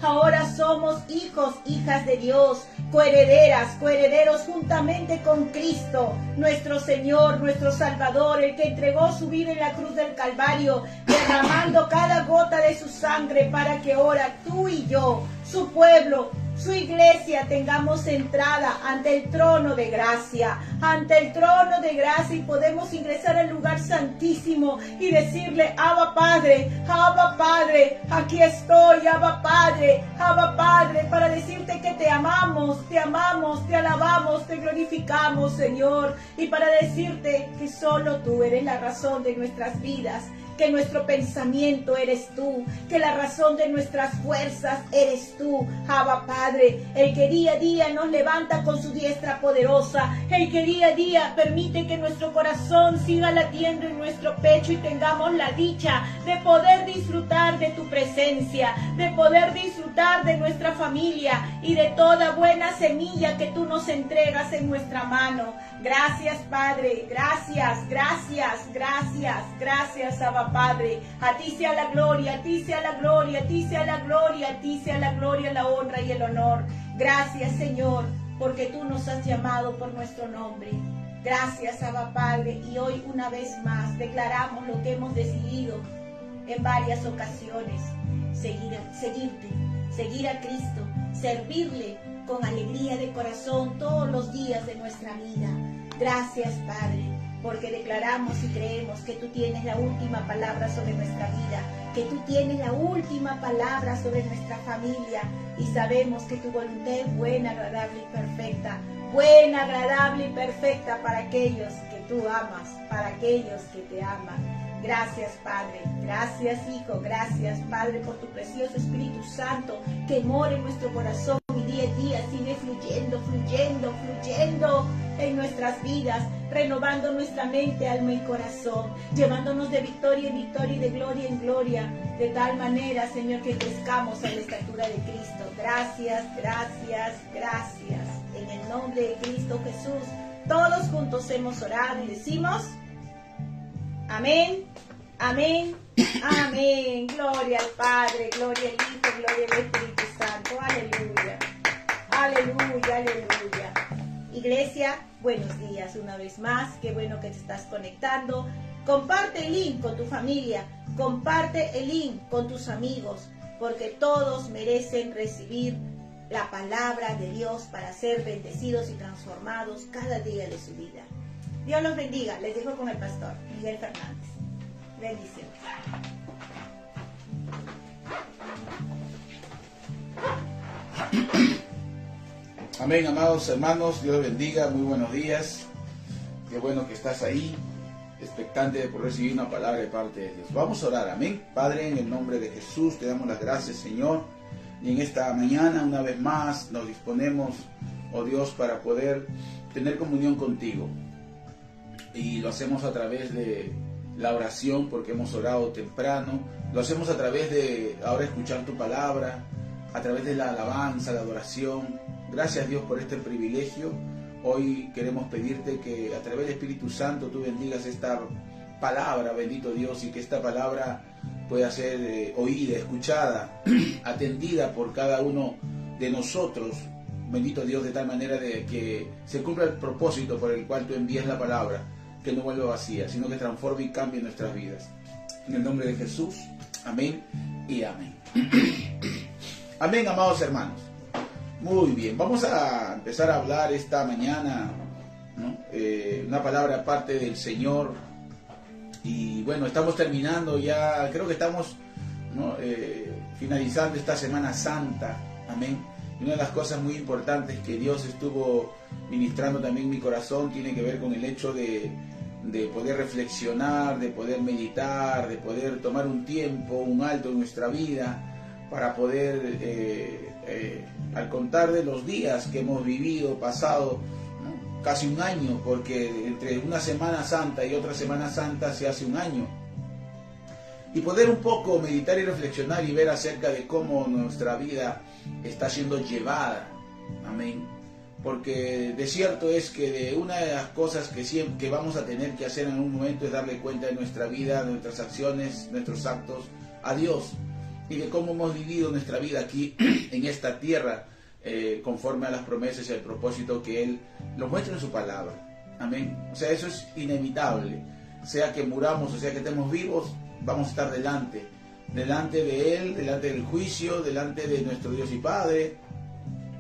Ahora somos hijos, hijas de Dios, coherederas, coherederos juntamente con Cristo, nuestro Señor, nuestro Salvador, el que entregó su vida en la cruz del Calvario, derramando cada gota de su sangre para que ahora tú y yo, su pueblo, su iglesia, tengamos entrada ante el trono de gracia, y podemos ingresar al lugar santísimo y decirle: Abba Padre, aquí estoy, Abba Padre, para decirte que te amamos, te alabamos, te glorificamos, Señor, y para decirte que solo tú eres la razón de nuestras vidas, que nuestro pensamiento eres tú, que la razón de nuestras fuerzas eres tú, Abba Padre, el que día a día nos levanta con su diestra poderosa, el que día a día permite que nuestro corazón siga latiendo en nuestro pecho y tengamos la dicha de poder disfrutar de tu presencia, de poder disfrutar de nuestra familia y de toda buena semilla que tú nos entregas en nuestra mano. Gracias, Padre, gracias, Abba Padre. A ti sea la gloria, a ti sea la gloria, a ti sea la gloria, a ti sea la gloria, la honra y el honor. Gracias, Señor, porque tú nos has llamado por nuestro nombre. Gracias, Abba Padre, y hoy una vez más declaramos lo que hemos decidido en varias ocasiones: seguirte, seguir a Cristo, servirle con alegría de corazón todos los días de nuestra vida. Gracias, Padre, porque declaramos y creemos que tú tienes la última palabra sobre nuestra vida, que tú tienes la última palabra sobre nuestra familia, y sabemos que tu voluntad es buena, agradable y perfecta para aquellos que tú amas, para aquellos que te aman. Gracias, Padre, gracias, Hijo, gracias, Padre, por tu precioso Espíritu Santo que mora en nuestro corazón y día a día sigue fluyendo en nuestras vidas, renovando nuestra mente, alma y corazón, llevándonos de victoria en victoria y de gloria en gloria, de tal manera, Señor, que crezcamos a la estatura de Cristo. Gracias. En el nombre de Cristo Jesús, todos juntos hemos orado y decimos: amén, amén, amén. Gloria al Padre, gloria al Hijo, gloria al Espíritu Santo. Aleluya, aleluya, aleluya. Iglesia, buenos días una vez más. Qué bueno que te estás conectando. Comparte el link con tu familia, comparte el link con tus amigos, porque todos merecen recibir la palabra de Dios para ser bendecidos y transformados cada día de su vida. Dios los bendiga. Les dejo con el pastor Miguel Fernández. Bendiciones. Amén, amados hermanos, Dios bendiga, muy buenos días. Qué bueno que estás ahí, expectante de poder recibir una palabra de parte de Dios. Vamos a orar, amén. Padre, en el nombre de Jesús, te damos las gracias, Señor. Y en esta mañana, una vez más, nos disponemos, oh Dios, para poder tener comunión contigo. Y lo hacemos a través de la oración, porque hemos orado temprano. Lo hacemos a través de ahora escuchar tu palabra, a través de la alabanza, la adoración. Gracias, Dios, por este privilegio. Hoy queremos pedirte que a través del Espíritu Santo tú bendigas esta palabra, bendito Dios, y que esta palabra pueda ser oída, escuchada, atendida por cada uno de nosotros, bendito Dios, de tal manera de que se cumpla el propósito por el cual tú envías la palabra, que no vuelva vacía, sino que transforme y cambie nuestras vidas. En el nombre de Jesús, amén y amén. Amén, amados hermanos. Muy bien, vamos a empezar a hablar esta mañana, ¿no? Una palabra aparte del Señor. Y bueno, estamos terminando ya, creo que estamos, ¿no? Finalizando esta Semana Santa, amén. Y una de las cosas muy importantes que Dios estuvo ministrando también en mi corazón tiene que ver con el hecho de poder reflexionar, de poder meditar, de poder tomar un tiempo, un alto en nuestra vida para poder, al contar de los días que hemos vivido, pasado, ¿no? Casi un año, porque entre una Semana Santa y otra Semana Santa se hace un año. Y poder un poco meditar y reflexionar y ver acerca de cómo nuestra vida está siendo llevada. Amén. Porque de cierto es que de una de las cosas que vamos a tener que hacer en un momento es darle cuenta de nuestra vida, de nuestras acciones, nuestros actos a Dios. y de cómo hemos vivido nuestra vida aquí en esta tierra, conforme a las promesas y al propósito que Él lo muestra en su palabra. Amén. O sea, eso es inevitable. Sea que muramos o sea que estemos vivos, vamos a estar delante de Él, delante del juicio, delante de nuestro Dios y Padre,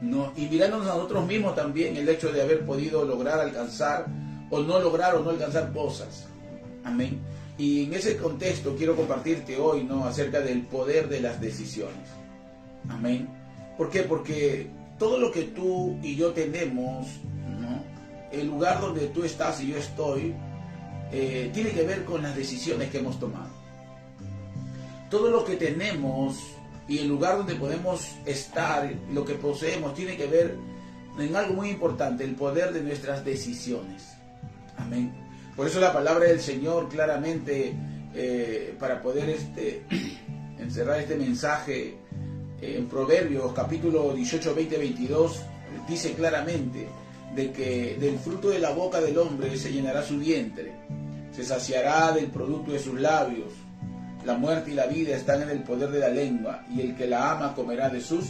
¿no? Y mirándonos a nosotros mismos también, el hecho de haber podido lograr alcanzar o no alcanzar cosas. Amén. Y en ese contexto quiero compartirte hoy, ¿no?, acerca del poder de las decisiones. Amén. ¿Por qué? Porque todo lo que tú y yo tenemos, ¿no?, el lugar donde tú estás y yo estoy, tiene que ver con las decisiones que hemos tomado. Todo lo que tenemos y el lugar donde podemos estar, lo que poseemos, tiene que ver en algo muy importante, el poder de nuestras decisiones. Amén. Por eso la palabra del Señor claramente, para poder encerrar este mensaje en Proverbios capítulo 18, 20, 22, dice claramente de que del fruto de la boca del hombre se llenará su vientre, se saciará del producto de sus labios. La muerte y la vida están en el poder de la lengua, y el que la ama comerá de sus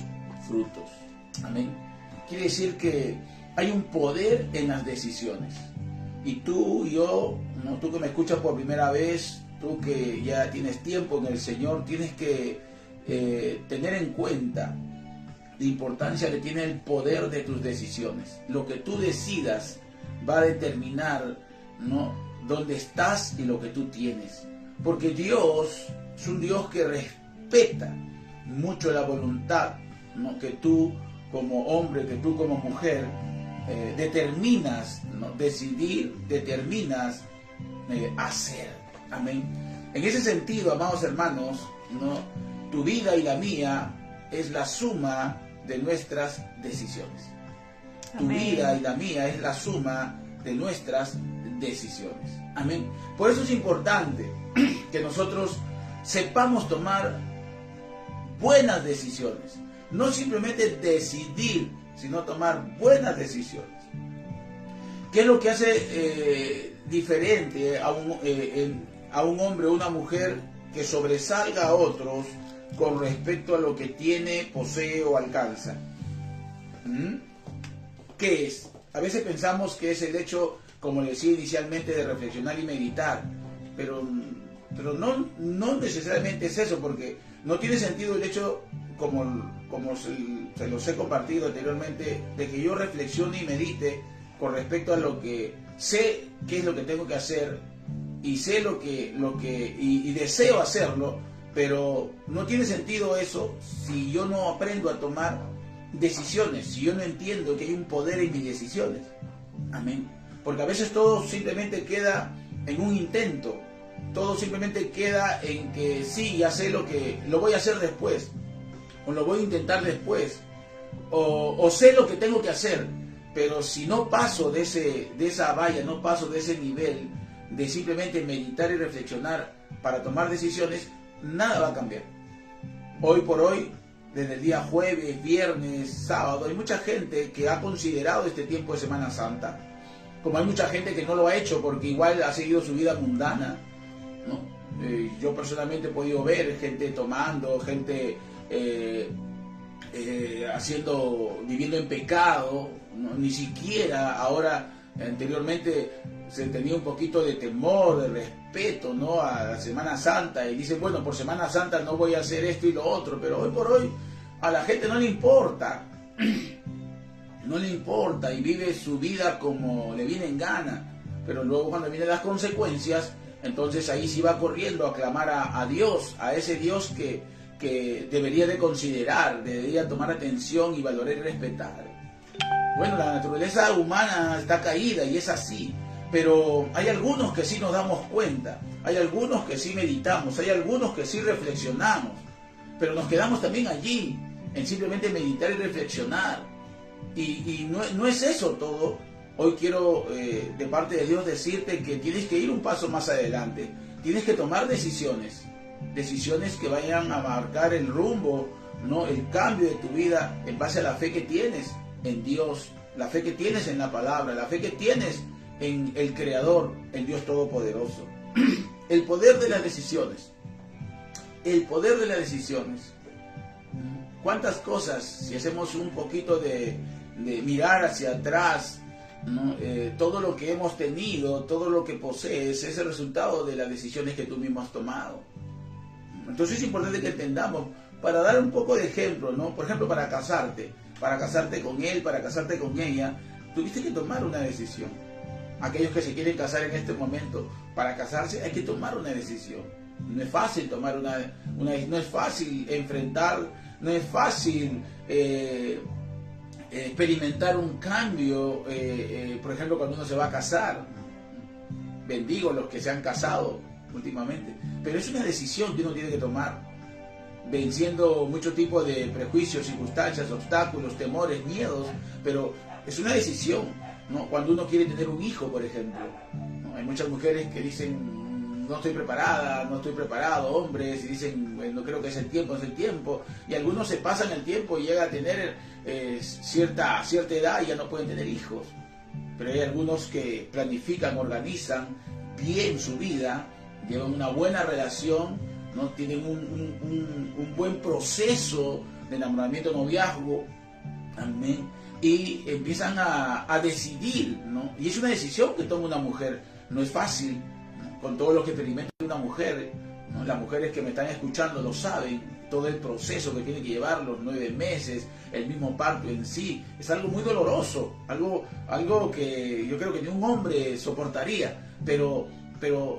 frutos. Amén. Quiere decir que hay un poder en las decisiones. Y tú y yo, ¿no?, tú que me escuchas por primera vez, tú que ya tienes tiempo en el Señor, tienes que tener en cuenta la importancia que tiene el poder de tus decisiones. Lo que tú decidas va a determinar, ¿no?, dónde estás y lo que tú tienes. Porque Dios es un Dios que respeta mucho la voluntad, ¿no?, que tú como hombre, que tú como mujer determinas, ¿no?, decidir, determinas hacer. Amén. En ese sentido, amados hermanos, ¿no?, tu vida y la mía es la suma de nuestras decisiones. Tu vida y la mía es la suma de nuestras decisiones. Amén. Por eso es importante que nosotros sepamos tomar buenas decisiones. No simplemente decidir, sino tomar buenas decisiones. ¿Qué es lo que hace diferente a un hombre o una mujer que sobresalga a otros con respecto a lo que tiene, posee o alcanza? ¿Qué es? A veces pensamos que es el hecho, como le decía inicialmente, de reflexionar y meditar, pero no necesariamente es eso, porque no tiene sentido el hecho, como se los he compartido anteriormente, de que yo reflexione y medite con respecto a lo que sé qué es lo que tengo que hacer y sé y deseo hacerlo, pero no tiene sentido eso si yo no aprendo a tomar decisiones, si yo no entiendo que hay un poder en mis decisiones. Amén. Porque a veces todo simplemente queda en un intento, todo simplemente queda en que sí, ya sé lo voy a hacer después, o lo voy a intentar después, o sé lo que tengo que hacer, pero si no paso de esa valla, no paso de ese nivel de simplemente meditar y reflexionar para tomar decisiones, nada va a cambiar. Hoy por hoy, desde el día jueves, viernes, sábado, hay mucha gente que ha considerado este tiempo de Semana Santa, como hay mucha gente que no lo ha hecho porque igual ha seguido su vida mundana, ¿no? Yo personalmente he podido ver gente tomando, gente viviendo en pecado, ¿no? Ni siquiera ahora, anteriormente se tenía un poquito de temor, de respeto, ¿no?, a la Semana Santa, y dicen, bueno, por Semana Santa no voy a hacer esto y lo otro, pero hoy por hoy a la gente no le importa, no le importa, y vive su vida como le viene en gana, pero luego cuando vienen las consecuencias, entonces ahí sí va corriendo a clamar a Dios, a ese Dios que debería de considerar, debería tomar atención y valorar y respetar. Bueno, la naturaleza humana está caída y es así, pero hay algunos que sí nos damos cuenta, hay algunos que sí meditamos, hay algunos que sí reflexionamos, pero nos quedamos también allí, en simplemente meditar y reflexionar. Y no es eso todo. Hoy quiero, de parte de Dios, decirte que tienes que ir un paso más adelante, tienes que tomar decisiones que vayan a marcar el rumbo, ¿no?, el cambio de tu vida en base a la fe que tienes en Dios, la fe que tienes en la palabra, la fe que tienes en el Creador, el Dios Todopoderoso. El poder de las decisiones. El poder de las decisiones. ¿Cuántas cosas, si hacemos un poquito de mirar hacia atrás, ¿no? Todo lo que hemos tenido, todo lo que posees, es el resultado de las decisiones que tú mismo has tomado. Entonces es importante que entendamos, para dar un poco de ejemplo, ¿no? Por ejemplo, para casarte con él, para casarte con ella, tuviste que tomar una decisión. Aquellos que se quieren casar en este momento, para casarse hay que tomar una decisión. No es fácil tomar no es fácil enfrentar, no es fácil experimentar un cambio, por ejemplo, cuando uno se va a casar. Bendigo a los que se han casado últimamente, pero es una decisión que uno tiene que tomar, venciendo mucho tipo de prejuicios, circunstancias, obstáculos, temores, miedos, pero es una decisión, ¿no? Cuando uno quiere tener un hijo, por ejemplo, ¿no? Hay muchas mujeres que dicen, no estoy preparada, no estoy preparado, hombres, y dicen, no creo que es el tiempo, y algunos se pasan el tiempo y llegan a tener cierta edad y ya no pueden tener hijos, pero hay algunos que planifican, organizan bien su vida, llevan una buena relación, ¿no? Tienen un buen proceso de enamoramiento, noviazgo, amén, y empiezan a decidir, ¿no? Y es una decisión que toma una mujer, no es fácil, ¿no? Con todo lo que experimenta una mujer, ¿no? Las mujeres que me están escuchando lo saben, todo el proceso que tiene que llevar, los 9 meses, el mismo parto en sí, es algo muy doloroso, algo que yo creo que ni un hombre soportaría, pero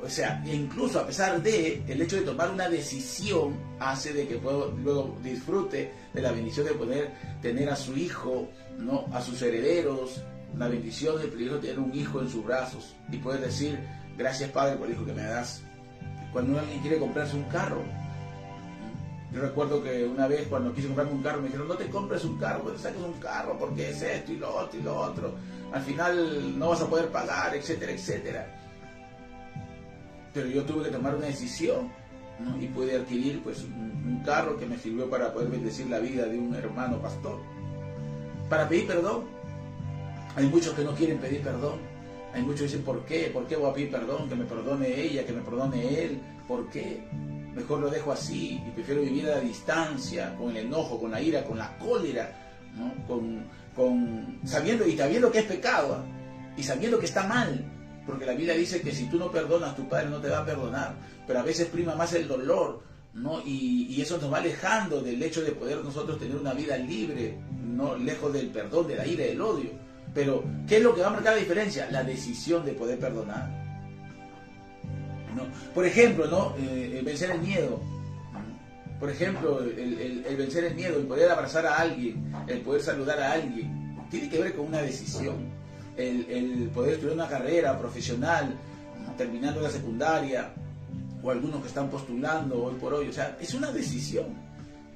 o sea, incluso a pesar de el hecho de tomar una decisión, hace de que luego disfrute de la bendición de poder tener a su hijo, ¿no? A sus herederos, la bendición del privilegio de tener un hijo en sus brazos y poder decir, gracias Padre por el hijo que me das. Cuando alguien quiere comprarse un carro, yo recuerdo que una vez cuando quise comprarme un carro me dijeron, no te compres un carro, no te saques un carro porque es esto y lo otro, al final no vas a poder pagar, etcétera, etcétera. Pero yo tuve que tomar una decisión, ¿no? Y pude adquirir pues un carro que me sirvió para poder bendecir la vida de un hermano pastor. Para pedir perdón, hay muchos que no quieren pedir perdón, hay muchos que dicen, ¿por qué? ¿Por qué voy a pedir perdón? Que me perdone ella, que me perdone él, ¿por qué? Mejor lo dejo así y prefiero vivir a la distancia, con el enojo, con la ira, con la cólera, ¿no? Sabiendo que es pecado, y sabiendo que está mal. Porque la Biblia dice que si tú no perdonas, tu Padre no te va a perdonar, pero a veces prima más el dolor, ¿no? Y eso nos va alejando del hecho de poder nosotros tener una vida libre, no lejos del perdón, de la ira, del odio. Pero, ¿qué es lo que va a marcar la diferencia? La decisión de poder perdonar, ¿no? Por ejemplo, ¿no? Vencer el miedo. Por ejemplo, el vencer el miedo, el poder abrazar a alguien, el poder saludar a alguien, tiene que ver con una decisión. El poder estudiar una carrera profesional, terminando la secundaria, o algunos que están postulando hoy por hoy, o sea, es una decisión.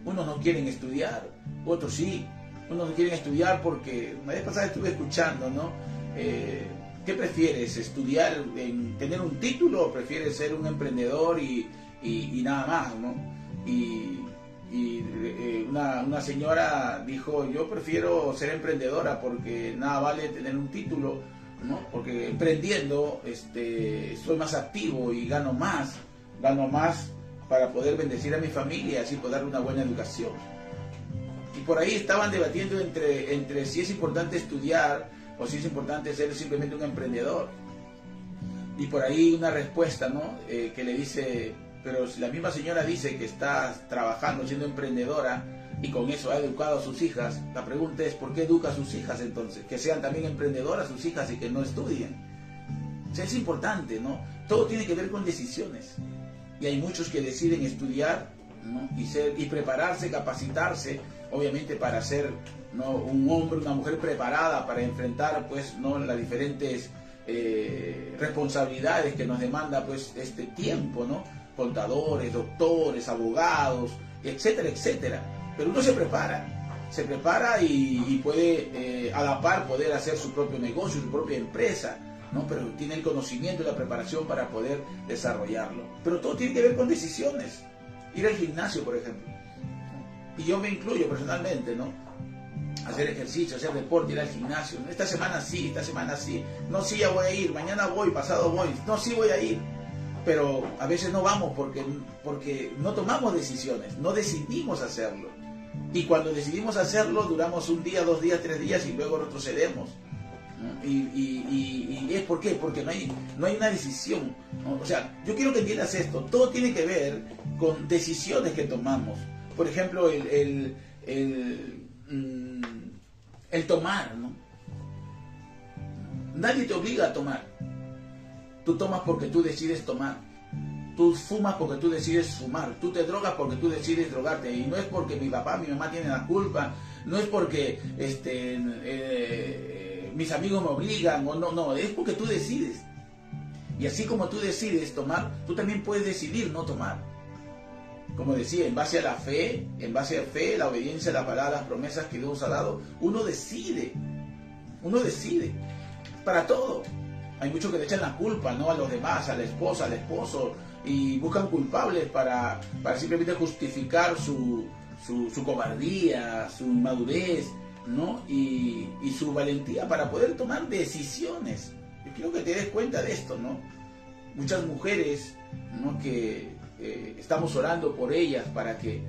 Unos no quieren estudiar, otros sí. Unos no quieren estudiar porque, la vez pasada estuve escuchando, ¿no? ¿Qué prefieres? ¿Estudiar, tener un título, o prefieres ser un emprendedor y nada más, ¿no? Una señora dijo, yo prefiero ser emprendedora porque nada vale tener un título, ¿no? Porque emprendiendo soy más activo y gano más para poder bendecir a mi familia y así poder darle una buena educación. Y por ahí estaban debatiendo entre si es importante estudiar o si es importante ser simplemente un emprendedor. Y por ahí una respuesta, ¿no? Que le dice, pero si la misma señora dice que está trabajando, siendo emprendedora, y con eso ha educado a sus hijas, la pregunta es, ¿por qué educa a sus hijas entonces? Que sean también emprendedoras sus hijas y que no estudien. O sea, es importante, ¿no? Todo tiene que ver con decisiones. Y hay muchos que deciden estudiar, ¿no? y prepararse, capacitarse, obviamente para ser, ¿no? Un hombre, una mujer preparada para enfrentar, pues, ¿no? Las diferentes responsabilidades que nos demanda, pues, este tiempo, ¿no? Contadores, doctores, abogados, etcétera, etcétera. Pero uno se prepara y puede a la par poder hacer su propio negocio, su propia empresa, ¿no? Pero tiene el conocimiento y la preparación para poder desarrollarlo. Pero todo tiene que ver con decisiones. Ir al gimnasio, por ejemplo, y yo me incluyo personalmente, ¿no? Hacer ejercicio, hacer deporte, ir al gimnasio. Esta semana sí, no, sí, ya voy a ir, mañana voy, pasado voy, no, sí voy a ir. Pero a veces no vamos porque no tomamos decisiones, no decidimos hacerlo. Y cuando decidimos hacerlo, duramos un día, 2 días, 3 días y luego retrocedemos, ¿no? Y es ¿por qué? Porque no hay una decisión, ¿no? O sea, yo quiero que entiendas esto. Todo tiene que ver con decisiones que tomamos. Por ejemplo, el tomar, ¿no? Nadie te obliga a tomar. Tú tomas porque tú decides tomar. Tú fumas porque tú decides fumar. Tú te drogas porque tú decides drogarte. Y no es porque mi papá, mi mamá tienen la culpa. No es porque mis amigos me obligan. O no, es porque tú decides. Y así como tú decides tomar, tú también puedes decidir no tomar. Como decía, en base a la fe, la obediencia a la palabra, las promesas que Dios ha dado, uno decide. Uno decide. Para todo. Hay muchos que le echan la culpa, ¿no? A los demás, a la esposa, al esposo, y buscan culpables para simplemente justificar su cobardía, su inmadurez, ¿no? Y su valentía para poder tomar decisiones. Yo quiero que te des cuenta de esto, ¿no? Muchas mujeres, ¿no? Que estamos orando por ellas para que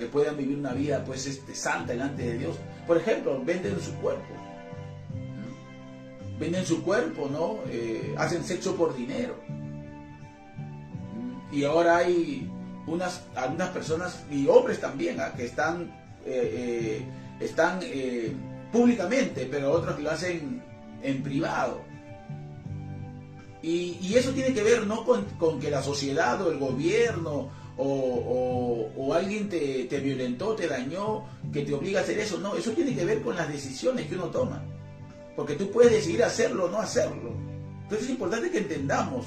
puedan vivir una vida pues santa delante de Dios. Por ejemplo, venden su cuerpo. Venden su cuerpo, ¿no? Hacen sexo por dinero. Y ahora hay algunas personas, y hombres también, ¿eh? Que están públicamente, pero otros que lo hacen en privado. Y eso tiene que ver no con que la sociedad o el gobierno o alguien te violentó, te dañó, que te obliga a hacer eso. No, eso tiene que ver con las decisiones que uno toma. Porque tú puedes decidir hacerlo o no hacerlo. Entonces es importante que entendamos.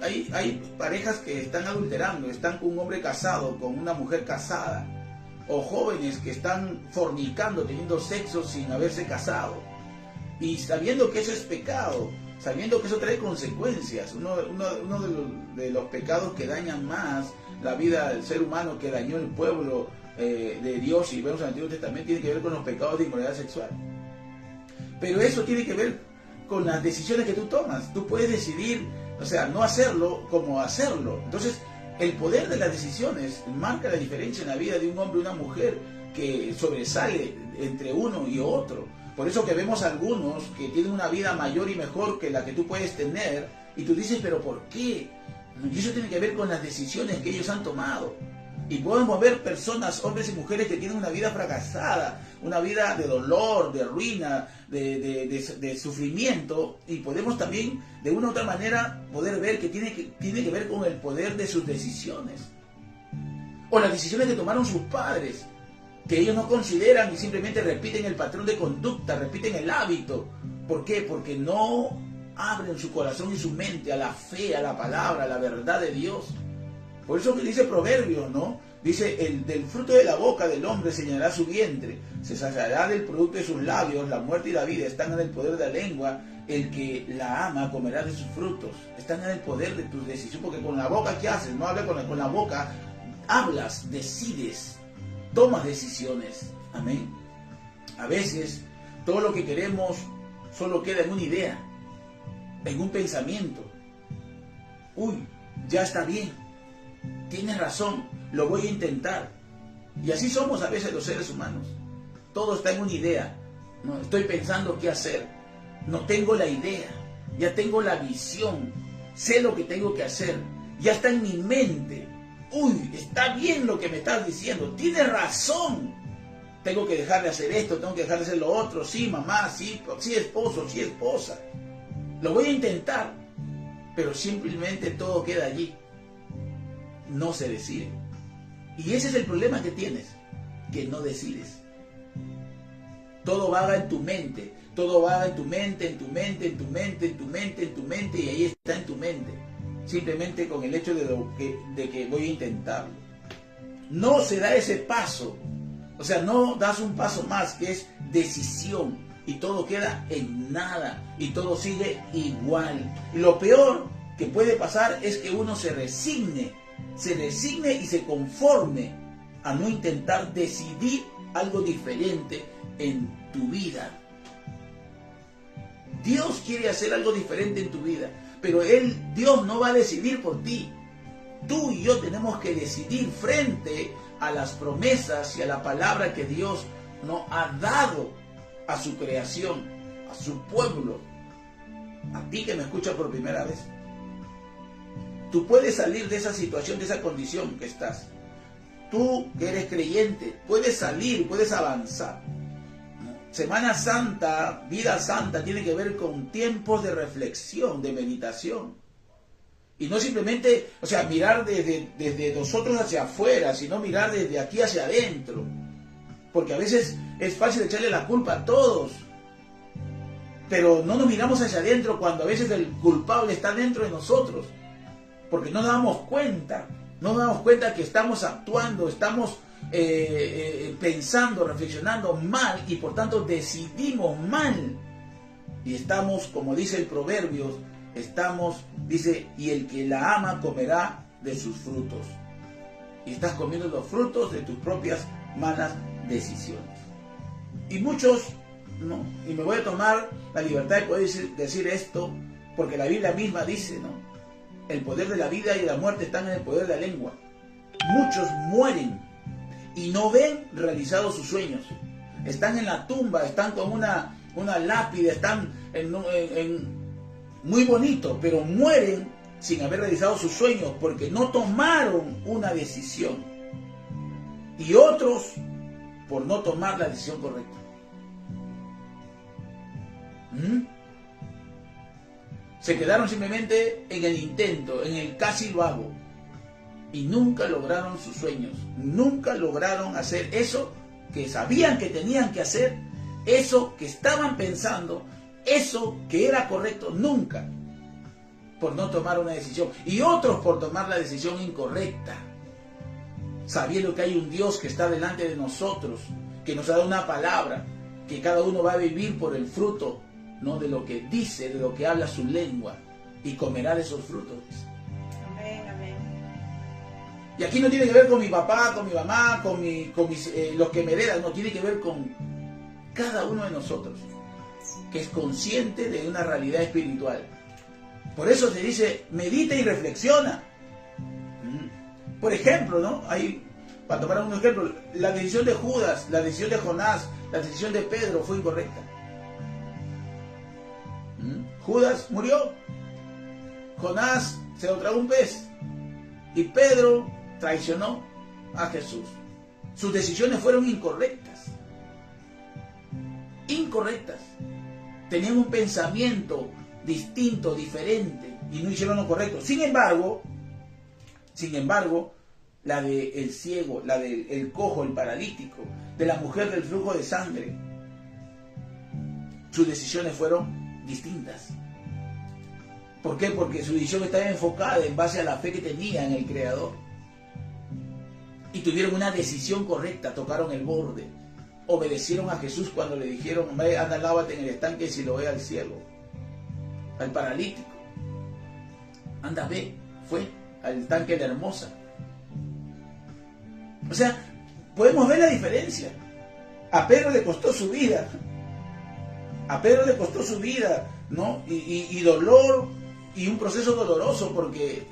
Hay parejas que están adulterando, están con un hombre casado, con una mujer casada. O jóvenes que están fornicando, teniendo sexo sin haberse casado. Y sabiendo que eso es pecado, sabiendo que eso trae consecuencias. Uno de los pecados que dañan más la vida del ser humano, que dañó el pueblo de Dios, y vemos en el Antiguo Testamento, tiene que ver con los pecados de inmoralidad sexual. Pero eso tiene que ver con las decisiones que tú tomas. Tú puedes decidir, o sea, no hacerlo como hacerlo. Entonces, el poder de las decisiones marca la diferencia en la vida de un hombre y una mujer que sobresale entre uno y otro. Por eso que vemos algunos que tienen una vida mayor y mejor que la que tú puedes tener, y tú dices, ¿pero por qué? Y eso tiene que ver con las decisiones que ellos han tomado. Y podemos ver personas, hombres y mujeres, que tienen una vida fracasada, una vida de dolor, de ruina, de sufrimiento, y podemos también, de una u otra manera, poder ver que tiene que ver con el poder de sus decisiones. O las decisiones que tomaron sus padres, que ellos no consideran y simplemente repiten el patrón de conducta, repiten el hábito. ¿Por qué? Porque no abren su corazón y su mente a la fe, a la palabra, a la verdad de Dios. Por eso que dice Proverbios, ¿no? Dice, del fruto de la boca del hombre se llenará su vientre, se saciará del producto de sus labios, la muerte y la vida están en el poder de la lengua, el que la ama comerá de sus frutos. Están en el poder de tus decisiones, porque con la boca, ¿qué haces? No hablas con la boca, hablas, decides, tomas decisiones. Amén. A veces, todo lo que queremos solo queda en una idea, en un pensamiento. Uy, ya está bien. Tienes razón, lo voy a intentar. Y así somos a veces los seres humanos. Todo está en una idea. No, estoy pensando qué hacer. No tengo la idea. Ya tengo la visión. Sé lo que tengo que hacer. Ya está en mi mente. Uy, está bien lo que me estás diciendo. Tienes razón. Tengo que dejar de hacer esto, tengo que dejar de hacer lo otro. Sí, mamá, sí esposo, sí esposa. Lo voy a intentar. Pero simplemente todo queda allí. No se decide. Y ese es el problema que tienes, que no decides. Todo vaga en tu mente, todo vaga en tu mente, en tu mente, en tu mente, en tu mente, en tu mente, y ahí está en tu mente. Simplemente con el hecho de que voy a intentarlo. No se da ese paso. O sea, no das un paso más, que es decisión, y todo queda en nada, y todo sigue igual. Y lo peor que puede pasar es que uno se resigne y se conforme a no intentar decidir algo diferente en tu vida. Dios quiere hacer algo diferente en tu vida, pero Dios no va a decidir por ti. Tú y yo tenemos que decidir frente a las promesas y a la palabra que Dios nos ha dado a su creación, a su pueblo. A ti que me escuchas por primera vez. Tú puedes salir de esa situación, de esa condición que estás. Tú que eres creyente, puedes salir, puedes avanzar. Semana Santa, vida santa, tiene que ver con tiempos de reflexión, de meditación. Y no simplemente, mirar desde nosotros hacia afuera, sino mirar desde aquí hacia adentro. Porque a veces es fácil echarle la culpa a todos. Pero no nos miramos hacia adentro cuando a veces el culpable está dentro de nosotros. Porque no nos damos cuenta. No nos damos cuenta que estamos actuando, estamos pensando, reflexionando mal y por tanto decidimos mal. Y estamos, como dice el Proverbios, dice, y el que la ama comerá de sus frutos. Y estás comiendo los frutos de tus propias malas decisiones. Y muchos, ¿no? Y me voy a tomar la libertad de poder decir esto, porque la Biblia misma dice, ¿no? El poder de la vida y de la muerte están en el poder de la lengua. Muchos mueren y no ven realizados sus sueños. Están en la tumba, están con una lápida, están muy bonito, pero mueren sin haber realizado sus sueños porque no tomaron una decisión. Y otros por no tomar la decisión correcta. Se quedaron simplemente en el intento, en el casi lo hago. Y nunca lograron sus sueños. Nunca lograron hacer eso que sabían que tenían que hacer. Eso que estaban pensando. Eso que era correcto. Nunca. Por no tomar una decisión. Y otros por tomar la decisión incorrecta. Sabiendo que hay un Dios que está delante de nosotros. Que nos ha dado una palabra. Que cada uno va a vivir por el fruto, ¿no? De lo que dice, de lo que habla su lengua, y comerá de esos frutos. Amén, amén. Y aquí no tiene que ver con mi papá, con mi mamá, con los que me heredan, no, tiene que ver con cada uno de nosotros, que es consciente de una realidad espiritual. Por eso se dice, medita y reflexiona. Por ejemplo, ¿no? Para tomar un ejemplo, la decisión de Judas, la decisión de Jonás, la decisión de Pedro fue incorrecta. Judas murió, Jonás se lo tragó un pez y Pedro traicionó a Jesús. Sus decisiones fueron incorrectas. Incorrectas. Tenían un pensamiento distinto, diferente, y no hicieron lo correcto. Sin embargo, la del ciego, la del cojo, el paralítico, de la mujer del flujo de sangre, sus decisiones fueron distintas. ¿Por qué? Porque su decisión estaba enfocada en base a la fe que tenía en el Creador. Y tuvieron una decisión correcta, tocaron el borde. Obedecieron a Jesús cuando le dijeron, anda, lávate en el estanque si lo ve al ciego. Al paralítico. Anda, ve, fue al estanque de Hermosa. O sea, podemos ver la diferencia. A Pedro le costó su vida. A Pedro le costó su vida, ¿no? Y dolor, y un proceso doloroso, porque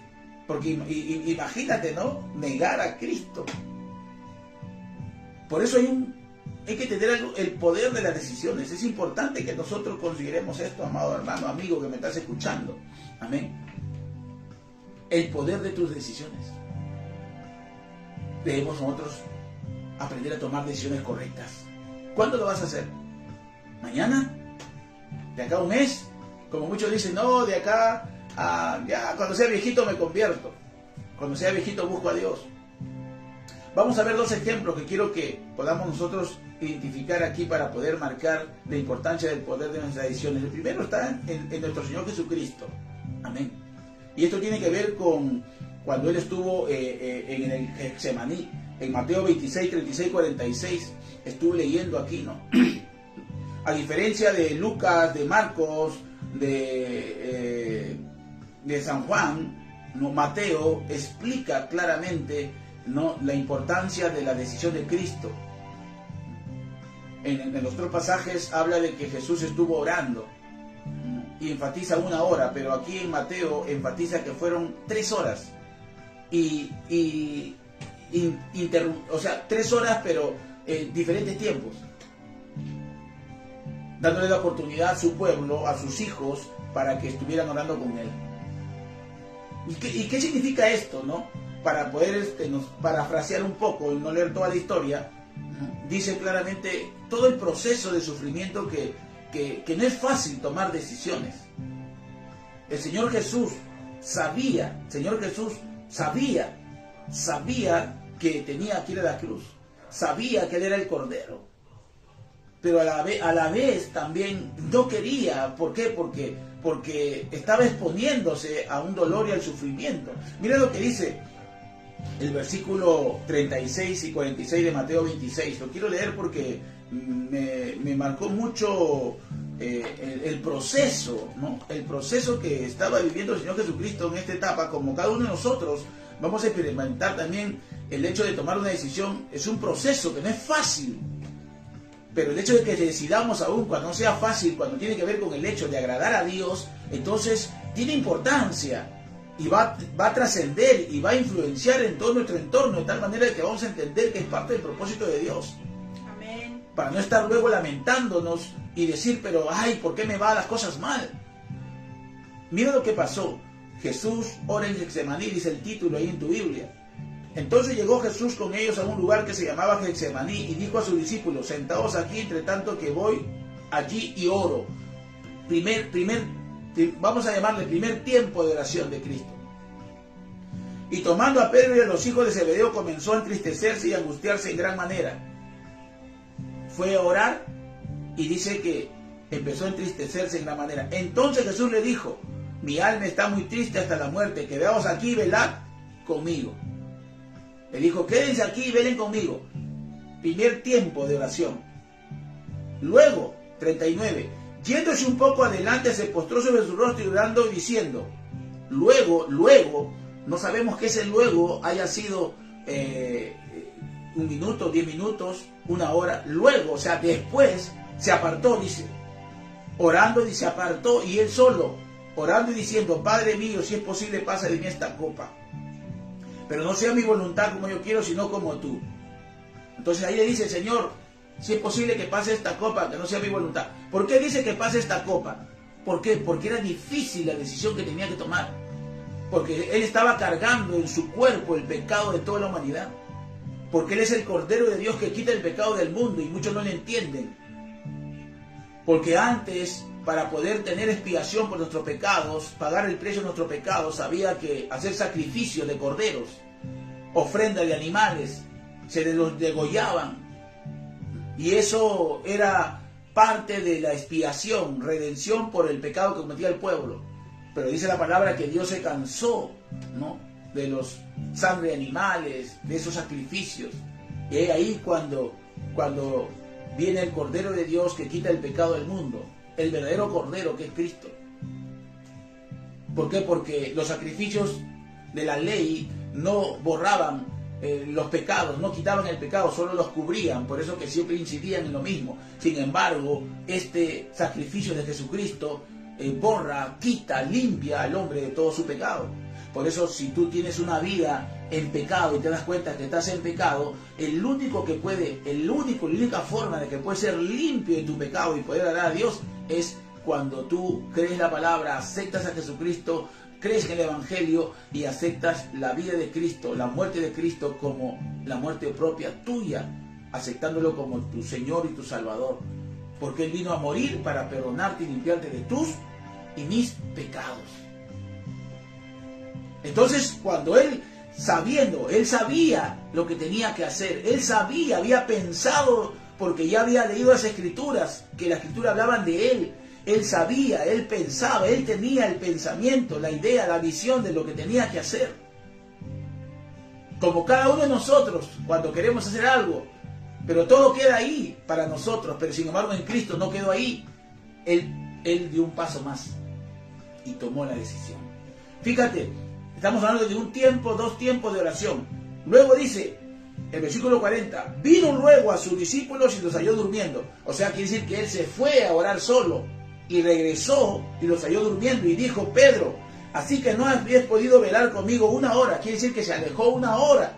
imagínate, ¿no? Negar a Cristo. Por eso hay que tener el poder de las decisiones. Es importante que nosotros consideremos esto, amado hermano, amigo que me estás escuchando. Amén. El poder de tus decisiones. Debemos nosotros aprender a tomar decisiones correctas. ¿Cuándo lo vas a hacer? ¿Mañana? ¿De acá a un mes? Como muchos dicen, no, de acá a ya cuando sea viejito me convierto. Cuando sea viejito busco a Dios. Vamos a ver dos ejemplos que quiero que podamos nosotros identificar aquí para poder marcar la importancia del poder de nuestras decisiones. El primero está en nuestro Señor Jesucristo. Amén. Y esto tiene que ver con cuando Él estuvo en el Getsemaní. En Mateo 26, 36, 46. Estuve leyendo aquí, ¿no? A diferencia de Lucas, de Marcos, de San Juan, ¿no? Mateo explica claramente, ¿no? La importancia de la decisión de Cristo. En los otros pasajes habla de que Jesús estuvo orando y enfatiza 1 hora, pero aquí en Mateo enfatiza que fueron 3 horas. Y 3 horas, pero en diferentes tiempos, dándole la oportunidad a su pueblo, a sus hijos, para que estuvieran orando con él. ¿Y qué significa esto, no? Para poder parafrasear un poco y no leer toda la historia, dice claramente todo el proceso de sufrimiento que no es fácil tomar decisiones. El Señor Jesús sabía que tenía que ir a la cruz, sabía que Él era el Cordero, pero a la vez también no quería. ¿Por qué? Porque estaba exponiéndose a un dolor y al sufrimiento. Mira lo que dice el versículo 36 y 46 de Mateo 26. Lo quiero leer porque me marcó mucho el proceso, ¿no? El proceso que estaba viviendo el Señor Jesucristo en esta etapa. Como cada uno de nosotros vamos a experimentar también el hecho de tomar una decisión. Es un proceso que no es fácil, pero el hecho de que decidamos aún cuando no sea fácil, cuando tiene que ver con el hecho de agradar a Dios, entonces tiene importancia y va a trascender y va a influenciar en todo nuestro entorno, de tal manera que vamos a entender que es parte del propósito de Dios. Amén. Para no estar luego lamentándonos y decir, pero ay, ¿por qué me van las cosas mal? Mira lo que pasó. Jesús ora en Getsemaní, dice el título ahí en tu Biblia. Entonces llegó Jesús con ellos a un lugar que se llamaba Getsemaní y dijo a sus discípulos: sentaos aquí entre tanto que voy allí y oro. Vamos a llamarle primer tiempo de oración de Cristo. Y tomando a Pedro y a los hijos de Zebedeo, comenzó a entristecerse y a angustiarse en gran manera. Fue a orar y dice que empezó a entristecerse en gran manera. Entonces Jesús le dijo: mi alma está muy triste hasta la muerte, quedaos aquí y velad conmigo. Le dijo: quédense aquí y velen conmigo. Primer tiempo de oración. Luego, 39, yéndose un poco adelante, se postró sobre su rostro y orando y diciendo. Luego, no sabemos qué es el luego, haya sido 1 minuto, 10 minutos, 1 hora. Luego, o sea, después se apartó, dice. Orando y se apartó, y él solo, orando y diciendo: Padre mío, si es posible, pasa de mí esta copa. Pero no sea mi voluntad como yo quiero, sino como tú. Entonces ahí le dice: Señor, si es posible que pase esta copa, que no sea mi voluntad. ¿Por qué dice que pase esta copa? ¿Por qué? Porque era difícil la decisión que tenía que tomar. Porque Él estaba cargando en su cuerpo el pecado de toda la humanidad. Porque Él es el Cordero de Dios que quita el pecado del mundo, y muchos no lo entienden. Porque antes, para poder tener expiación por nuestros pecados, pagar el precio de nuestros pecados, había que hacer sacrificios de corderos, ofrenda de animales, se los degollaban. Y eso era parte de la expiación, redención por el pecado que cometía el pueblo. Pero dice la palabra que Dios se cansó, ¿no?, de los sangre de animales, de esos sacrificios. Y es ahí cuando viene el Cordero de Dios que quita el pecado del mundo, el verdadero Cordero, que es Cristo. ¿Por qué? Porque los sacrificios de la ley no borraban los pecados, no quitaban el pecado, solo los cubrían, por eso que siempre incidían en lo mismo. Sin embargo, este sacrificio de Jesucristo borra, quita, limpia al hombre de todo su pecado. Por eso, si tú tienes una vida en pecado y te das cuenta que estás en pecado, la única forma de que puedes ser limpio de tu pecado y poder agradar a Dios es cuando tú crees la palabra, aceptas a Jesucristo, crees en el Evangelio y aceptas la vida de Cristo, la muerte de Cristo como la muerte propia tuya, aceptándolo como tu Señor y tu Salvador. Porque Él vino a morir para perdonarte y limpiarte de tus y mis pecados. Entonces, cuando Él sabía lo que tenía que hacer, Él sabía, había pensado, porque ya había leído las Escrituras, que las Escrituras hablaban de Él. Él sabía, Él pensaba, Él tenía el pensamiento, la idea, la visión de lo que tenía que hacer. Como cada uno de nosotros, cuando queremos hacer algo, pero todo queda ahí para nosotros, pero sin embargo en Cristo no quedó ahí. Él dio un paso más y tomó la decisión. Fíjate, estamos hablando de 1 tiempo, 2 tiempos de oración. Luego dice, el versículo 40, vino luego a sus discípulos y los halló durmiendo. O sea, quiere decir que Él se fue a orar solo y regresó y los halló durmiendo y dijo: Pedro, así que no habías podido velar conmigo 1 hora. Quiere decir que se alejó 1 hora.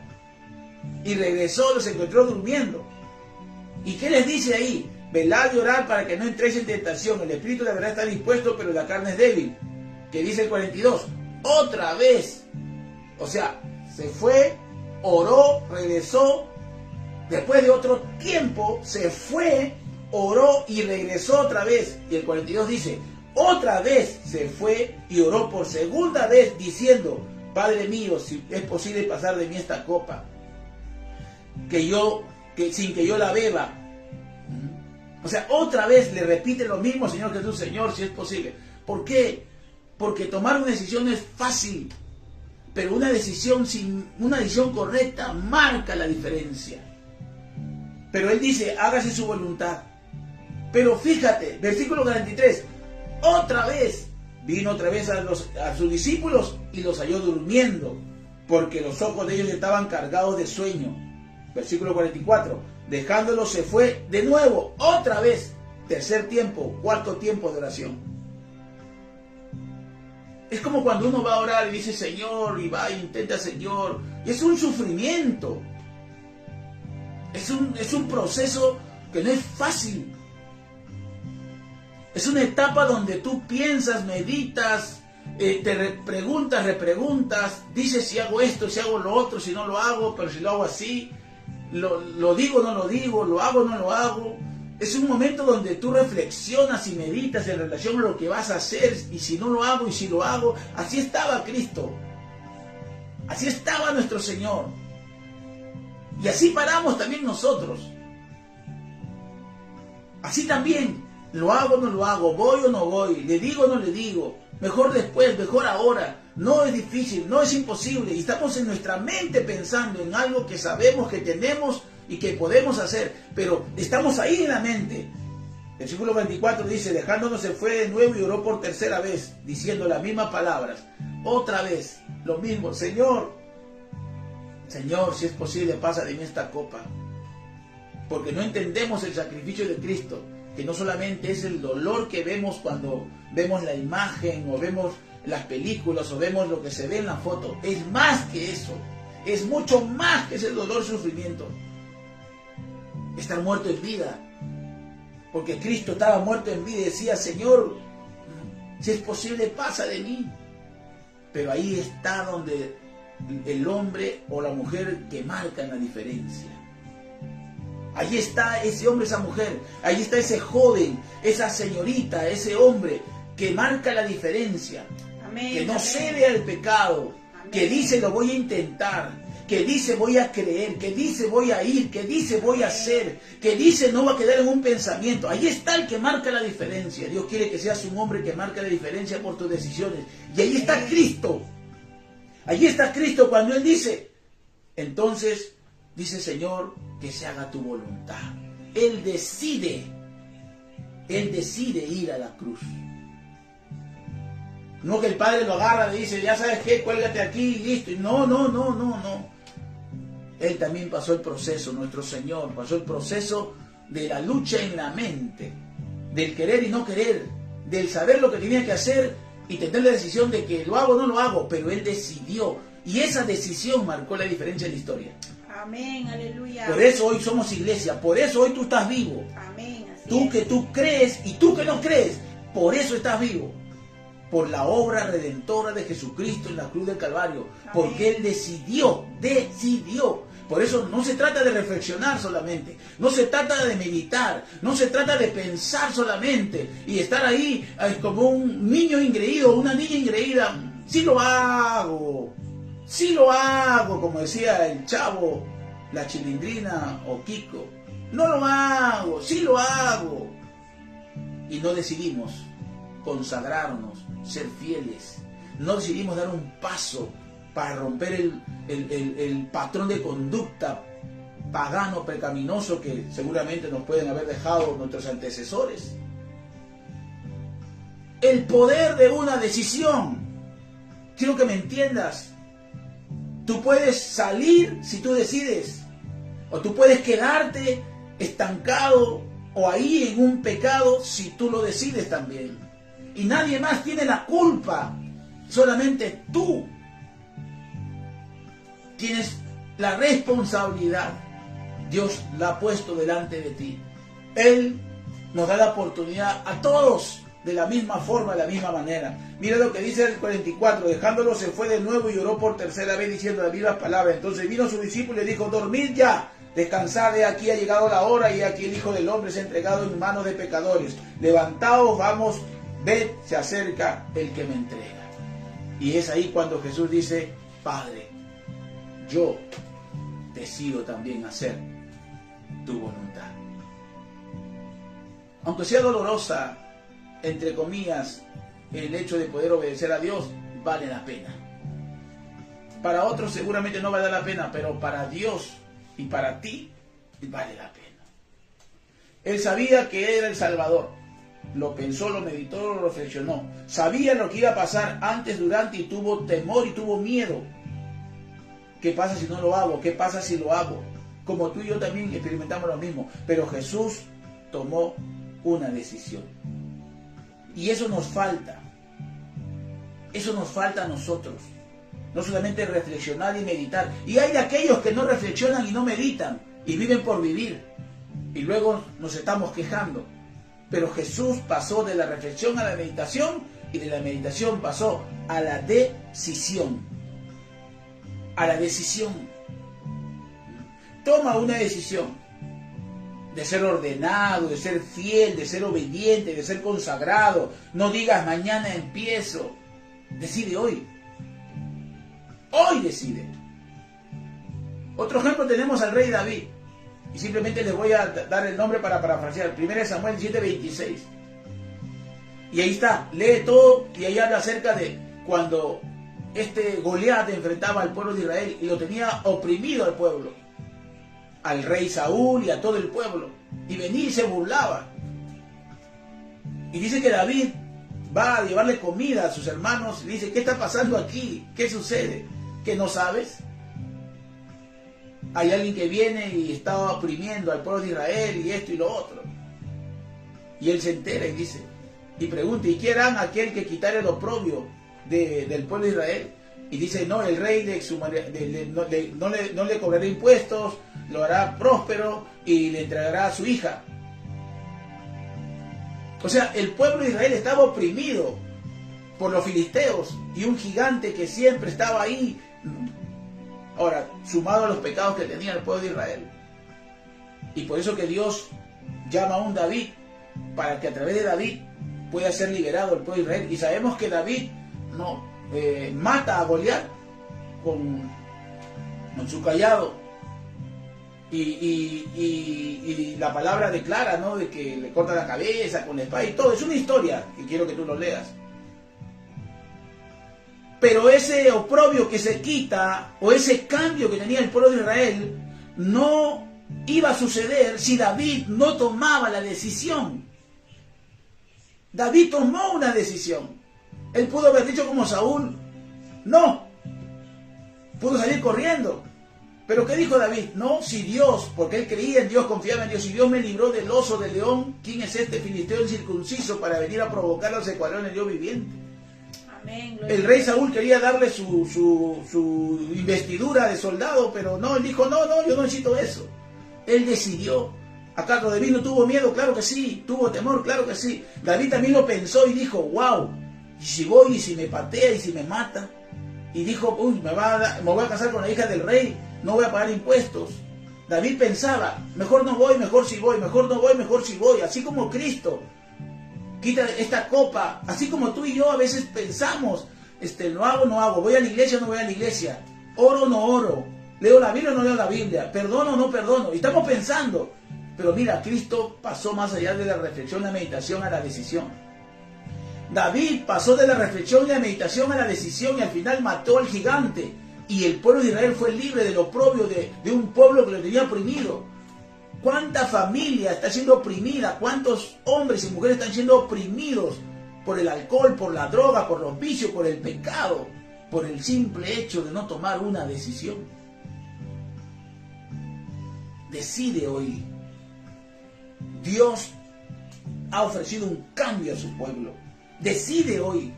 y regresó, los encontró durmiendo. ¿Y qué les dice ahí? Velad y orad para que no entréis en tentación. El espíritu de verdad está dispuesto, pero la carne es débil. Que dice el 42. Otra vez. O sea, se fue, oró, regresó. Después de otro tiempo, se fue, oró y regresó otra vez. Y el 42 dice, otra vez se fue y oró por segunda vez diciendo, Padre mío, si es posible pasar de mí esta copa, sin que yo la beba. O sea, otra vez le repite lo mismo, Señor Jesús, Señor, si es posible. ¿Por qué? Porque tomar una decisión es fácil, pero una decisión correcta marca la diferencia. Pero Él dice, hágase su voluntad. Pero fíjate, versículo 43, vino otra vez a sus discípulos y los halló durmiendo, porque los ojos de ellos estaban cargados de sueño. Versículo 44, dejándolos se fue de nuevo, otra vez, tercer tiempo, cuarto tiempo de oración. Es como cuando uno va a orar y dice Señor, y va e intenta Señor, y es un sufrimiento, es un proceso que no es fácil. Es una etapa donde tú piensas, meditas, te preguntas, repreguntas, dices si hago esto, si hago lo otro, si no lo hago, pero si lo hago así, lo digo, no lo digo, lo hago, no lo hago. Es un momento donde tú reflexionas y meditas en relación a lo que vas a hacer, y si no lo hago, y si lo hago. Así estaba Cristo, así estaba nuestro Señor, y así paramos también nosotros. Así también, lo hago o no lo hago, voy o no voy, le digo o no le digo, mejor después, mejor ahora. No es difícil, no es imposible, y estamos en nuestra mente pensando en algo que sabemos que tenemos y que podemos hacer, pero estamos ahí en la mente. El versículo 24 dice, dejándonos se fue de nuevo y oró por tercera vez, diciendo las mismas palabras. Otra vez, lo mismo, Señor, si es posible, pasa de mí esta copa. Porque no entendemos el sacrificio de Cristo, que no solamente es el dolor que vemos cuando vemos la imagen, o vemos las películas, o vemos lo que se ve en la foto. Es más que eso, es mucho más que ese dolor y sufrimiento. Estar muerto en vida, porque Cristo estaba muerto en vida y decía, Señor, si es posible, pasa de mí. Pero ahí está donde el hombre o la mujer que marcan la diferencia. Allí está ese hombre, esa mujer, allí está ese joven, esa señorita, ese hombre que marca la diferencia. Amén, que no cede al pecado. Amén. Que dice lo voy a intentar, que dice voy a creer, que dice voy a ir, que dice voy a hacer, que dice no va a quedar en un pensamiento. Ahí está el que marca la diferencia. Dios quiere que seas un hombre que marca la diferencia por tus decisiones. Y ahí está Cristo. Allí está Cristo cuando Él dice, entonces dice Señor, que se haga tu voluntad. Él decide ir a la cruz. No que el Padre lo agarra, le dice, ya sabes qué, cuélgate aquí y listo. No. Él también pasó el proceso, nuestro Señor, pasó el proceso de la lucha en la mente, del querer y no querer, del saber lo que tenía que hacer y tener la decisión de que lo hago o no lo hago, pero Él decidió, y esa decisión marcó la diferencia en la historia. Amén, aleluya. Por eso hoy somos iglesia, por eso hoy tú estás vivo. Amén, así tú es. Que tú crees y tú que no crees, por eso estás vivo. Por la obra redentora de Jesucristo en la cruz del Calvario. Amén. Porque Él decidió. Por eso no se trata de reflexionar solamente, no se trata de meditar, no se trata de pensar solamente y estar ahí como un niño ingreído, una niña ingreída. Sí lo hago, como decía el Chavo, la Chilindrina o Kiko. No lo hago, sí lo hago. Y no decidimos consagrarnos, ser fieles. No decidimos dar un paso para romper el patrón de conducta pagano, pecaminoso que seguramente nos pueden haber dejado nuestros antecesores. El poder de una decisión. Quiero que me entiendas. Tú puedes salir si tú decides, o tú puedes quedarte estancado o ahí en un pecado si tú lo decides también. Y nadie más tiene la culpa, solamente tú tienes La responsabilidad Dios la ha puesto delante de ti. Él nos da la oportunidad a todos de la misma forma, de la misma manera. Mira lo que dice el 44, dejándolo se fue de nuevo y oró por tercera vez diciendo las mismas palabras. Entonces vino su discípulo y le dijo, dormid ya, descansad, de aquí ha llegado la hora y aquí el Hijo del Hombre es entregado en manos de pecadores. Levantaos, vamos, ved, se acerca el que me entrega. Y es ahí cuando Jesús dice, Padre, yo decido también hacer tu voluntad. Aunque sea dolorosa, entre comillas, el hecho de poder obedecer a Dios, vale la pena. Para otros seguramente no vale la pena, pero para Dios y para ti, vale la pena. Él sabía que era el Salvador. Lo pensó, lo meditó, lo reflexionó. Sabía lo que iba a pasar antes, durante, y tuvo temor y tuvo miedo. ¿Qué pasa si no lo hago? ¿Qué pasa si lo hago? Como tú y yo también experimentamos lo mismo. Pero Jesús tomó una decisión. Y eso nos falta. Eso nos falta a nosotros. No solamente reflexionar y meditar. Y hay de aquellos que no reflexionan y no meditan. Y viven por vivir. Y luego nos estamos quejando. Pero Jesús pasó de la reflexión a la meditación. Y de la meditación pasó a la decisión. A la decisión. Toma una decisión. De ser ordenado, de ser fiel, de ser obediente, de ser consagrado. No digas mañana empiezo. Decide hoy. Hoy decide. Otro ejemplo tenemos al rey David. Y simplemente les voy a dar el nombre para parafrasear. 1 Samuel 7:26. Y ahí está. Lee todo y ahí habla acerca de cuando Goliat enfrentaba al pueblo de Israel y lo tenía oprimido al pueblo. Al rey Saúl y a todo el pueblo. Y venía y se burlaba. Y dice que David va a llevarle comida a sus hermanos. Y dice, ¿qué está pasando aquí? ¿Qué sucede? ¿Que no sabes? Hay alguien que viene y está oprimiendo al pueblo de Israel y esto y lo otro. Y él se entera y dice, y pregunta, ¿y qué harán aquel que quitare el oprobio del pueblo de Israel? Y dice, no, el rey no le cobrará impuestos, lo hará próspero y le entregará a su hija. O sea, el pueblo de Israel estaba oprimido por los filisteos y un gigante que siempre estaba ahí. Ahora, sumado a los pecados que tenía el pueblo de Israel. Y por eso que Dios llama a un David, para que a través de David pueda ser liberado el pueblo de Israel. Y sabemos que David mata a Goliat con su callado. Y la palabra declara, ¿no?, de que le corta la cabeza con la espada y todo. Es una historia que quiero que tú lo leas. Pero ese oprobio que se quita, o ese cambio que tenía el pueblo de Israel, no iba a suceder si David no tomaba la decisión. David tomó una decisión. Él pudo haber dicho como Saúl, no. Pudo salir corriendo. Pero ¿qué dijo David? No, si Dios, porque él creía en Dios, confiaba en Dios, si Dios me libró del oso, del león, ¿quién es este filisteo incircunciso para venir a provocar a los escuadrones de Dios viviente? Amén. El rey Saúl quería darle su investidura de soldado, pero no, él dijo, no, yo no necesito eso. Él decidió. ¿Acaso David no tuvo miedo? Claro que sí. ¿Tuvo temor? Claro que sí. David también lo pensó y dijo, wow, y si voy y si me patea y si me mata. Y dijo, uy, me voy a casar con la hija del rey, no voy a pagar impuestos. David pensaba, mejor no voy, mejor si voy, mejor no voy, mejor si voy. Así como Cristo quita esta copa, así como tú y yo a veces pensamos, lo hago, no hago, voy a la iglesia, no voy a la iglesia, oro, no oro, leo la Biblia, no leo la Biblia, perdono, no perdono. Y estamos pensando, pero mira, Cristo pasó más allá de la reflexión, la meditación, a la decisión. David pasó de la reflexión y la meditación a la decisión y al final mató al gigante. Y el pueblo de Israel fue libre del oprobio de un pueblo que lo tenía oprimido. ¿Cuánta familia está siendo oprimida? ¿Cuántos hombres y mujeres están siendo oprimidos por el alcohol, por la droga, por los vicios, por el pecado? Por el simple hecho de no tomar una decisión. Decide hoy. Dios ha ofrecido un cambio a su pueblo. Decide hoy.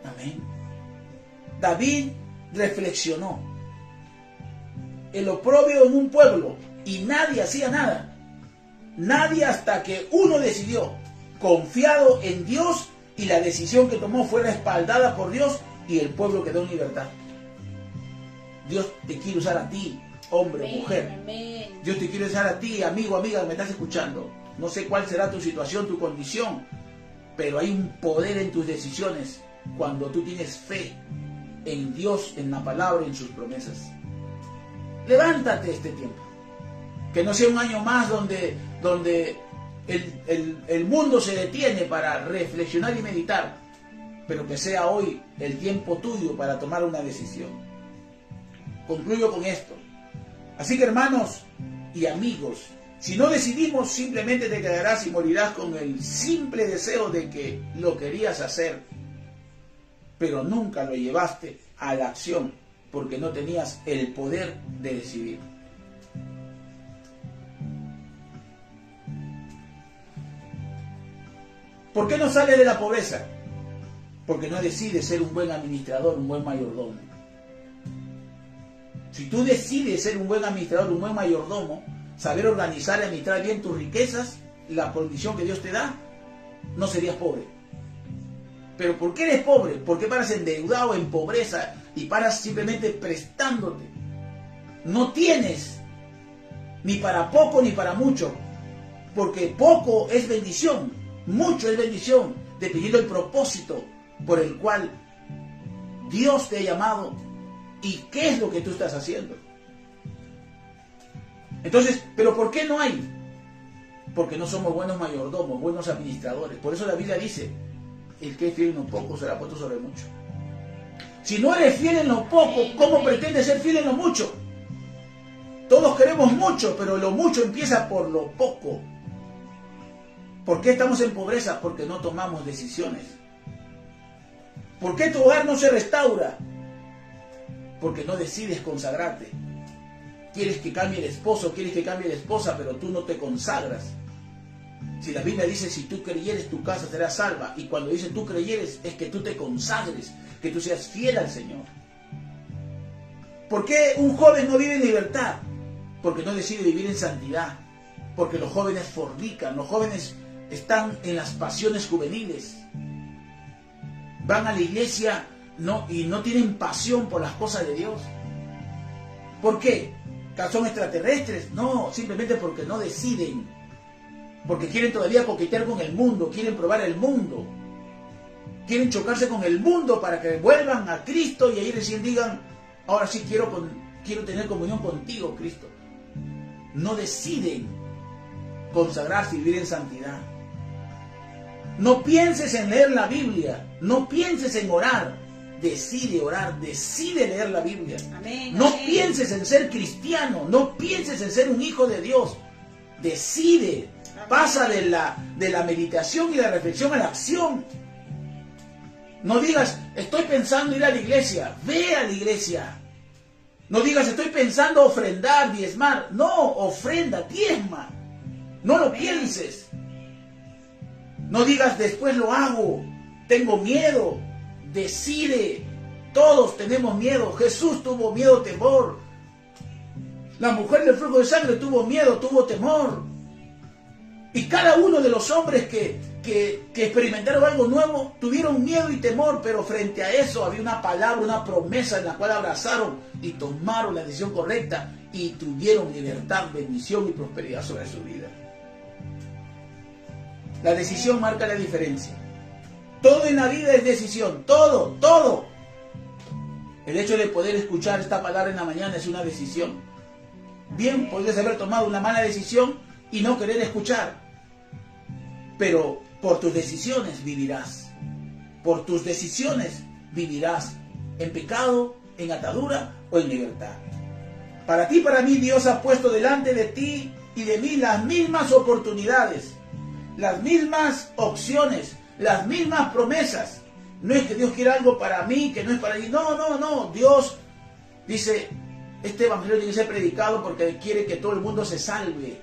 Amén. David reflexionó. el oprobio en un pueblo y nadie hacía nada. Nadie, hasta que uno decidió, confiado en Dios, y la decisión que tomó fue respaldada por Dios y el pueblo quedó en libertad. Dios te quiere usar a ti, hombre, Amén, mujer. amén. Dios te quiere usar a ti, amigo, amiga, que me estás escuchando. No sé cuál será tu situación, tu condición, pero hay un poder en tus decisiones cuando tú tienes fe en Dios, en la palabra, en sus promesas. Levántate este tiempo. Que no sea un año más donde el mundo se detiene para reflexionar y meditar, pero que sea hoy el tiempo tuyo para tomar una decisión. Concluyo con esto. Así que, hermanos y amigos, si no decidimos, simplemente te quedarás y morirás con el simple deseo de que lo querías hacer, pero nunca lo llevaste a la acción porque no tenías el poder de decidir. ¿Por qué no sales de la pobreza? Porque no decides ser un buen administrador, un buen mayordomo. Si tú decides ser un buen administrador, un buen mayordomo, saber organizar y administrar bien tus riquezas, la provisión que Dios te da, no serías pobre. Pero ¿por qué eres pobre? ¿Por qué paras endeudado, en pobreza, y paras simplemente prestándote? No tienes ni para poco ni para mucho, porque poco es bendición, mucho es bendición, dependiendo del propósito por el cual Dios te ha llamado y qué es lo que tú estás haciendo. Entonces, ¿pero por qué no hay? Porque no somos buenos mayordomos, buenos administradores. Por eso la Biblia dice, el que es fiel en lo poco será puesto sobre mucho. Si no eres fiel en lo poco, ¿cómo pretendes ser fiel en lo mucho? Todos queremos mucho, pero lo mucho empieza por lo poco. ¿Por qué estamos en pobreza? Porque no tomamos decisiones. ¿Por qué tu hogar no se restaura? Porque no decides consagrarte. Quieres que cambie el esposo, quieres que cambie la esposa, pero tú no te consagras. Si la Biblia dice, si tú creyeres, tu casa será salva. Y cuando dice tú creyeres, es que tú te consagres, que tú seas fiel al Señor. ¿Por qué un joven no vive en libertad? Porque no decide vivir en santidad. Porque los jóvenes fornican, los jóvenes están en las pasiones juveniles. Van a la iglesia y no tienen pasión por las cosas de Dios. ¿Por qué? ¿Son extraterrestres? No, simplemente porque no deciden. Porque quieren todavía coquetear con el mundo, quieren probar el mundo. Quieren chocarse con el mundo para que vuelvan a Cristo y ahí recién digan, ahora sí quiero tener comunión contigo, Cristo. No deciden consagrarse y vivir en santidad. No pienses en leer la Biblia, no pienses en orar. Decide orar, decide leer la Biblia. Amén, no amén. pienses en ser cristiano, no pienses en ser un hijo de Dios. Decide, amén. Pasa de la meditación y la reflexión a la acción. No digas, estoy pensando ir a la iglesia, ve a la iglesia. No digas, estoy pensando ofrendar, diezmar. No, ofrenda, diezma. No lo pienses. No digas, después lo hago, tengo miedo. Decide. Todos tenemos miedo. Jesús tuvo miedo, temor. La mujer del flujo de sangre tuvo miedo, tuvo temor. Y cada uno de los hombres que experimentaron algo nuevo tuvieron miedo y temor, pero frente a eso había una palabra, una promesa en la cual abrazaron y tomaron la decisión correcta y tuvieron libertad, bendición y prosperidad sobre su vida. La decisión marca la diferencia. Todo en la vida es decisión, todo. El hecho de poder escuchar esta palabra en la mañana es una decisión. Bien, podrías haber tomado una mala decisión y no querer escuchar. Pero por tus decisiones vivirás. Por tus decisiones vivirás en pecado, en atadura o en libertad. Para ti, para mí, Dios ha puesto delante de ti y de mí las mismas oportunidades, las mismas opciones, las mismas promesas. No es que Dios quiera algo para mí que no es para mí. No. Dios dice, este evangelio tiene que ser predicado porque quiere que todo el mundo se salve.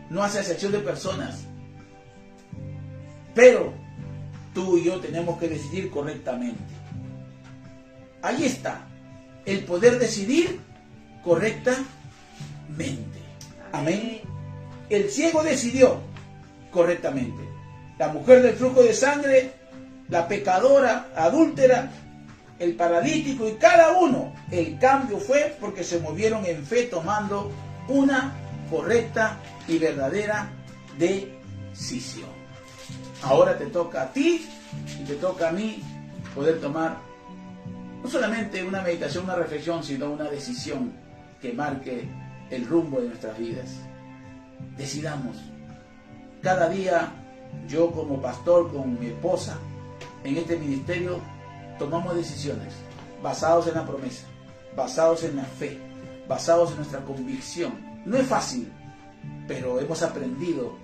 No hace excepción de personas. Pero tú y yo tenemos que decidir correctamente. Ahí está el poder decidir correctamente. Amén. El ciego decidió correctamente. La mujer del flujo de sangre, la pecadora, adúltera, el paralítico y cada uno. El cambio fue porque se movieron en fe tomando una correcta y verdadera decisión. Ahora te toca a ti y te toca a mí poder tomar no solamente una meditación, una reflexión, sino una decisión que marque el rumbo de nuestras vidas. Decidamos. Cada día yo como pastor, con mi esposa, en este ministerio, tomamos decisiones basados en la promesa, basados en la fe, basados en nuestra convicción. No es fácil, pero hemos aprendido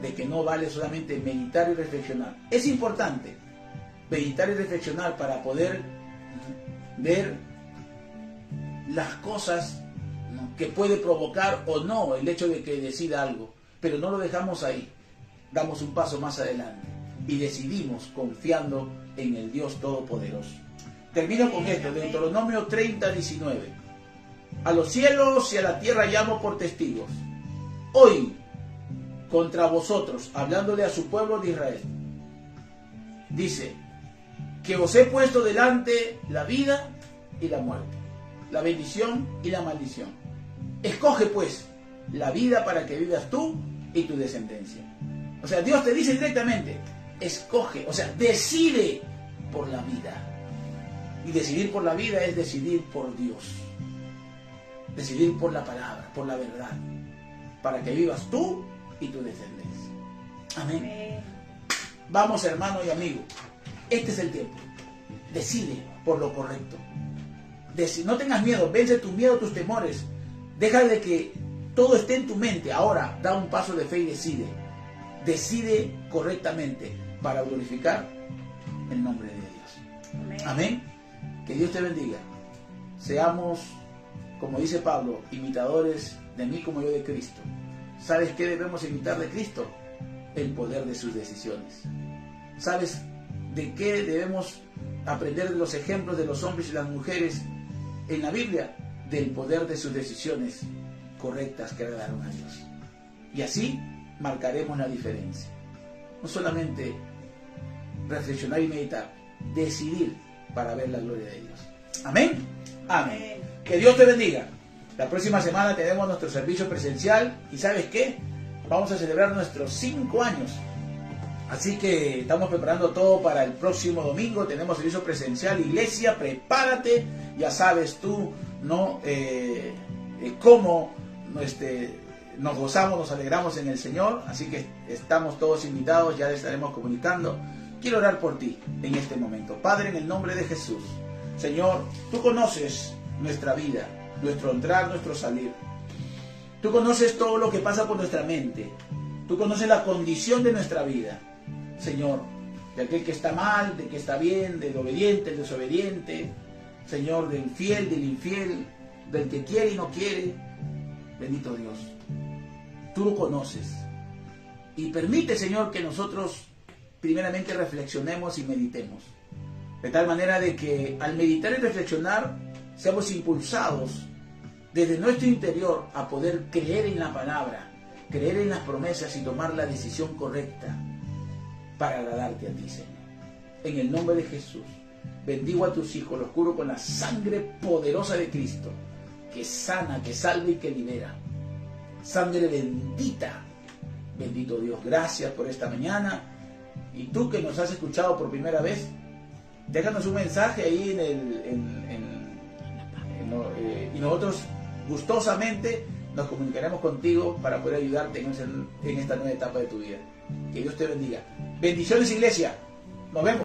de que no vale solamente meditar y reflexionar. Es importante meditar y reflexionar para poder ver las cosas que puede provocar o no el hecho de que decida algo, pero no lo dejamos ahí. Damos un paso más adelante y decidimos confiando en el Dios Todopoderoso. Termino con esto, Deuteronomio 30:19. A los cielos y a la tierra llamo por testigos, hoy contra vosotros, hablándole a su pueblo de Israel, dice, que os he puesto delante la vida y la muerte, la bendición y la maldición. Escoge pues la vida para que vivas tú y tu descendencia. O sea, Dios te dice directamente, escoge, o sea, decide por la vida. Y decidir por la vida es decidir por Dios. Decidir por la palabra, por la verdad, para que vivas tú y tu descendencia. Amén. Vamos, hermano y amigo, este es el tiempo. Decide por lo correcto. No tengas miedo, vence tu miedo, tus temores. Deja de que todo esté en tu mente. Ahora, da un paso de fe y decide. Decide correctamente para glorificar el nombre de Dios. Amén. Que Dios te bendiga. Seamos, como dice Pablo, imitadores de mí como yo de Cristo. ¿Sabes qué debemos imitar de Cristo? El poder de sus decisiones. ¿Sabes de qué debemos aprender de los ejemplos de los hombres y las mujeres en la Biblia? Del poder de sus decisiones correctas que agradaron a Dios. Y así marcaremos la diferencia. No solamente reflexionar y meditar, decidir para ver la gloria de Dios. Amén. Amén. Que Dios te bendiga. La próxima semana tenemos nuestro servicio presencial y ¿sabes qué? Vamos a celebrar nuestros 5 años. Así que estamos preparando todo para el próximo domingo. Tenemos servicio presencial. Iglesia, prepárate. Ya sabes tú, ¿no? Cómo nos gozamos, nos alegramos en el Señor. Así que estamos todos invitados. Ya les estaremos comunicando. Quiero orar por ti en este momento. Padre, en el nombre de Jesús. Señor, tú conoces nuestra vida, nuestro entrar, nuestro salir. Tú conoces todo lo que pasa por nuestra mente. Tú conoces la condición de nuestra vida. Señor, de aquel que está mal, de que está bien, del obediente, del desobediente, Señor, del fiel, del infiel, del que quiere y no quiere. Bendito Dios, tú lo conoces. Y permite, Señor, que nosotros primeramente reflexionemos y meditemos. De tal manera de que al meditar y reflexionar, seamos impulsados desde nuestro interior a poder creer en la palabra, creer en las promesas y tomar la decisión correcta para agradarte a ti, Señor. En el nombre de Jesús, bendigo a tus hijos, los cubro con la sangre poderosa de Cristo, que sana, que salva y que libera. Sangre bendita. Bendito Dios, gracias por esta mañana. Y tú que nos has escuchado por primera vez, déjanos un mensaje ahí y nosotros gustosamente nos comunicaremos contigo para poder ayudarte en esta nueva etapa de tu vida. Que Dios te bendiga. Bendiciones, iglesia. Nos vemos.